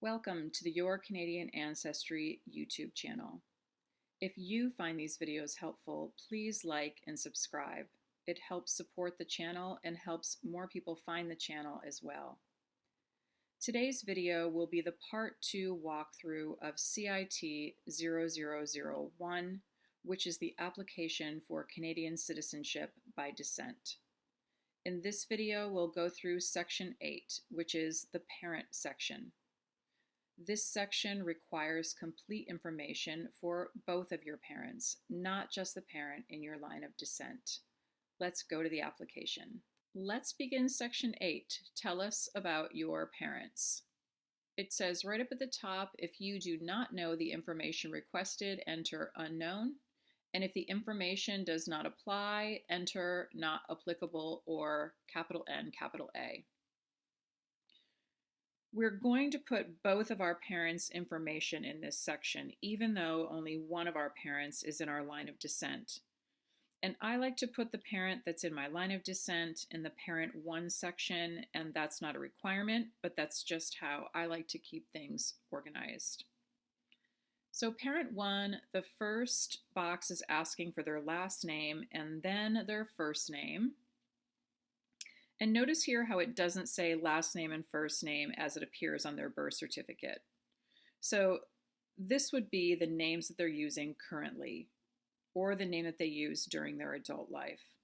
Welcome to the Your Canadian Ancestry YouTube channel. If you find these videos helpful, please like and subscribe. It helps support the channel and helps more people find the channel as well. Today's video will be the Part 2 walkthrough of CIT0001, which is the application for Canadian citizenship by descent. In this video, we'll go through Section 8, which is the parent section. This section requires complete information for both of your parents, not just the parent in your line of descent. Let's go to the application. Let's begin Section 8. Tell us about your parents. It says right up at the top, if you do not know the information requested, enter unknown. And if the information does not apply, enter not applicable or capital N, capital A. We're going to put both of our parents' information in this section, even though only one of our parents is in our line of descent. And I like to put the parent that's in my line of descent in the Parent 1 section, and that's not a requirement, but that's just how I like to keep things organized. So Parent 1, the first box is asking for their last name and then their first name. And notice here how it doesn't say last name and first name as it appears on their birth certificate. So this would be the names that they're using currently, or the name that they used during their adult life.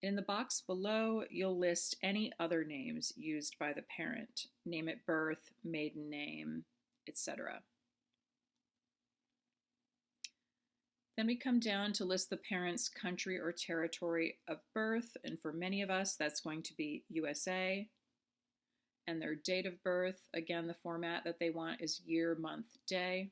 In the box below, you'll list any other names used by the parent, name at birth, maiden name, etc. Then we come down to list the parent's country or territory of birth, and for many of us, that's going to be USA. And their date of birth, again, the format that they want is year, month, day.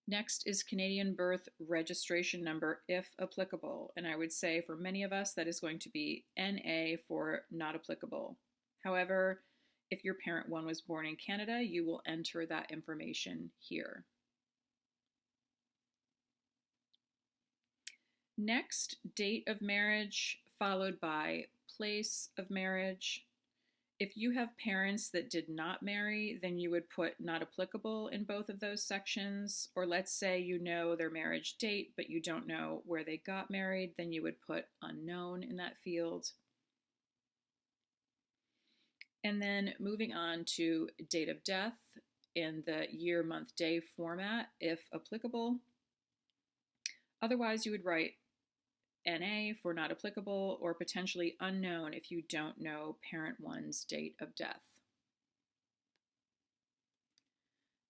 Next is Canadian birth registration number, if applicable. And I would say for many of us, that is going to be NA for not applicable. However, if your parent 1 was born in Canada, you will enter that information here. Next, date of marriage, followed by place of marriage. If you have parents that did not marry, then you would put not applicable in both of those sections. Or let's say you know their marriage date, but you don't know where they got married, then you would put unknown in that field. And then moving on to date of death in the year, month, day format, if applicable. Otherwise, you would write NA for not applicable or potentially unknown if you don't know parent 1's date of death.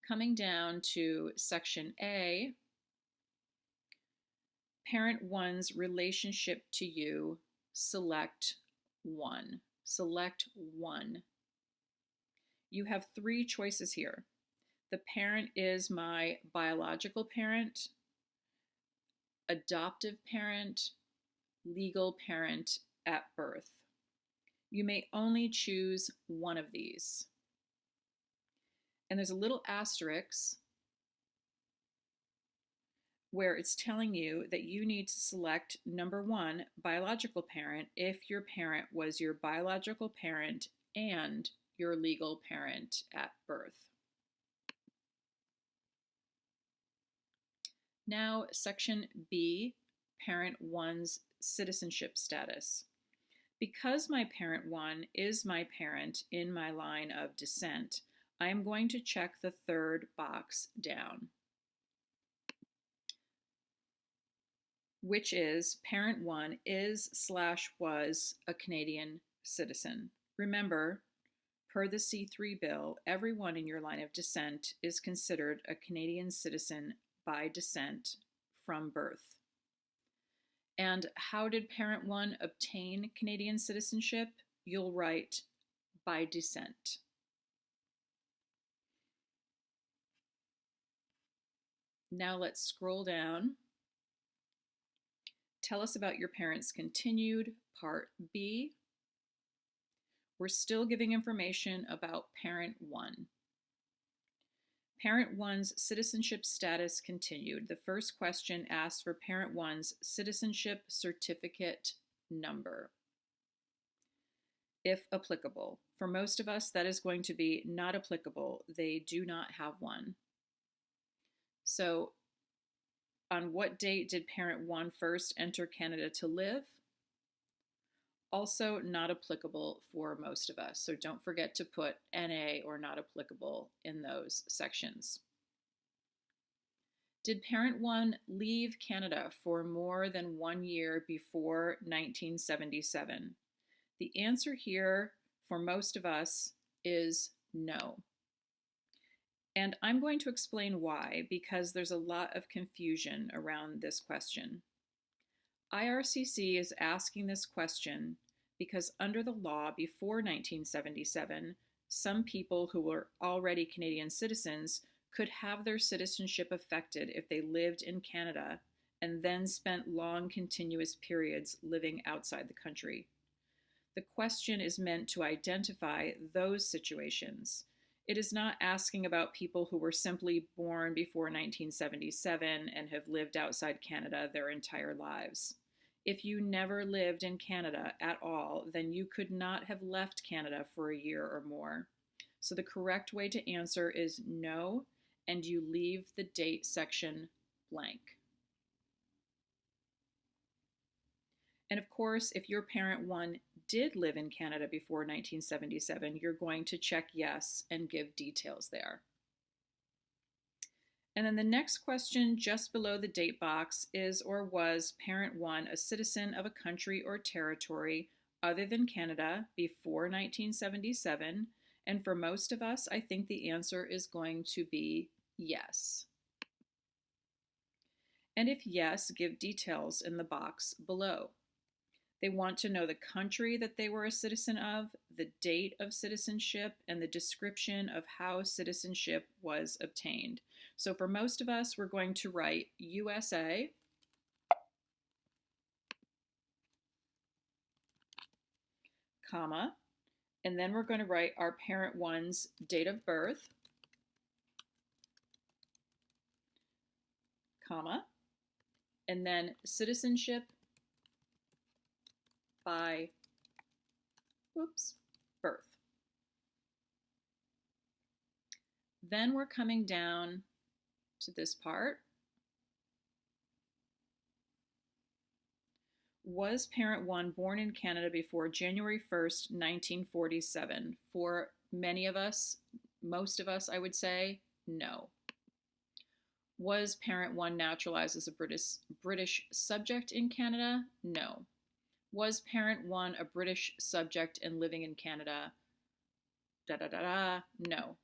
Coming down to Section A, parent 1's relationship to you, select 1. Select 1. You have 3 choices here. The parent is my biological parent, adoptive parent, legal parent at birth. You may only choose one of these. And there's a little asterisk where it's telling you that you need to select number 1, biological parent, if your parent was your biological parent and your legal parent at birth. Now, Section B, parent 1's citizenship status. Because my parent 1 is my parent in my line of descent, I am going to check the third box down, which is parent 1 is/was a Canadian citizen. Remember, per the C3 bill, everyone in your line of descent is considered a Canadian citizen by descent from birth. And how did parent 1 obtain Canadian citizenship? You'll write by descent. Now let's scroll down. Tell us about your parents continued, Part B. We're still giving information about parent 1. Parent 1's citizenship status continued. The first question asks for parent 1's citizenship certificate number. if applicable. For most of us, that is going to be not applicable. They do not have one. So, on what date did parent 1 first enter Canada to live? Also not applicable for most of us. So don't forget to put NA or not applicable in those sections. Did parent 1 leave Canada for more than 1 year before 1977? The answer here for most of us is no. And I'm going to explain why, because there's a lot of confusion around this question. IRCC is asking this question because under the law before 1977, some people who were already Canadian citizens could have their citizenship affected if they lived in Canada and then spent long continuous periods living outside the country. The question is meant to identify those situations. It is not asking about people who were simply born before 1977 and have lived outside Canada their entire lives. If you never lived in Canada at all, then you could not have left Canada for a year or more. So the correct way to answer is no, and you leave the date section blank. And of course, if your parent 1 did live in Canada before 1977, you're going to check yes and give details there. And then the next question just below the date box is or was parent 1 a citizen of a country or territory other than Canada before 1977? And for most of us, I think the answer is going to be yes. And if yes, give details in the box below. They want to know the country that they were a citizen of, the date of citizenship, and the description of how citizenship was obtained. So for most of us, we're going to write USA, comma, and then we're going to write our parent 1's date of birth, comma, and then citizenship by, birth. Then we're coming down to this part. Was parent 1 born in Canada before January 1st, 1947? For many of us, most of us, I would say, no. Was parent 1 naturalized as a British subject in Canada? No. Was parent 1 a British subject and living in Canada? No.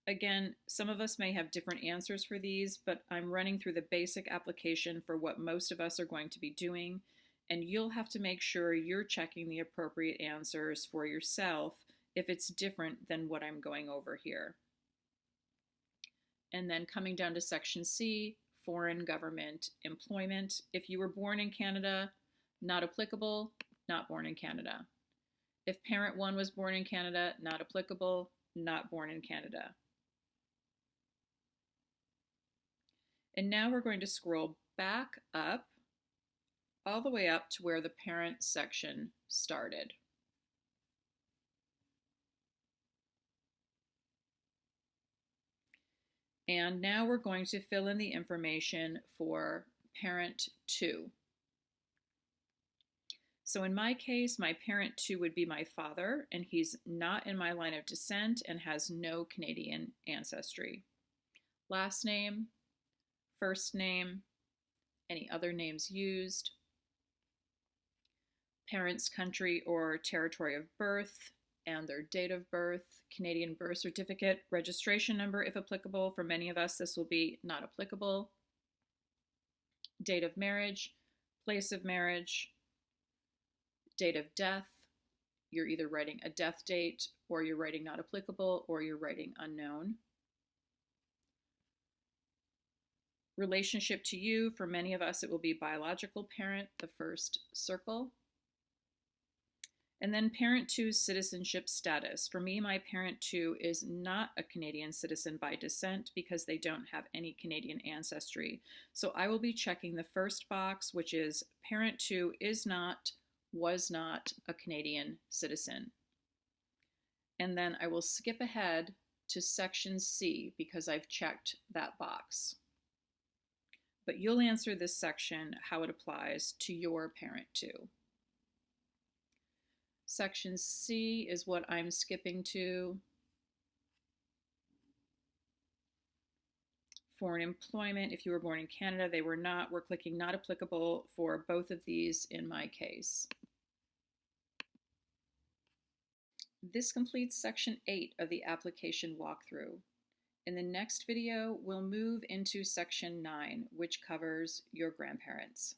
Again, some of us may have different answers for these, but I'm running through the basic application for what most of us are going to be doing, and you'll have to make sure you're checking the appropriate answers for yourself if it's different than what I'm going over here. And then coming down to section C, foreign government employment. If you were born in Canada, not applicable, not born in Canada. If parent 1 was born in Canada, not applicable, not born in Canada. And now we're going to scroll back up, all the way up to where the parent section started. And now we're going to fill in the information for parent 2. So in my case, my parent 2 would be my father, and he's not in my line of descent and has no Canadian ancestry. Last name, first name, any other names used, parent's country or territory of birth, and their date of birth, Canadian birth certificate, registration number if applicable. For many of us, this will be not applicable. Date of marriage, place of marriage, date of death. You're either writing a death date, or you're writing not applicable, or you're writing unknown. Relationship to you, for many of us, it will be biological parent, the first circle. And then parent two's citizenship status. For me, my parent two is not a Canadian citizen by descent because they don't have any Canadian ancestry. So I will be checking the first box, which is parent two is not, was not a Canadian citizen. And then I will skip ahead to section C because I've checked that box. But you'll answer this section how it applies to your parent too. Section C is what I'm skipping to. Foreign employment, if you were born in Canada, they were not. We're clicking not applicable for both of these in my case. This completes section 8 of the application walkthrough. In the next video, we'll move into section 9, which covers your grandparents.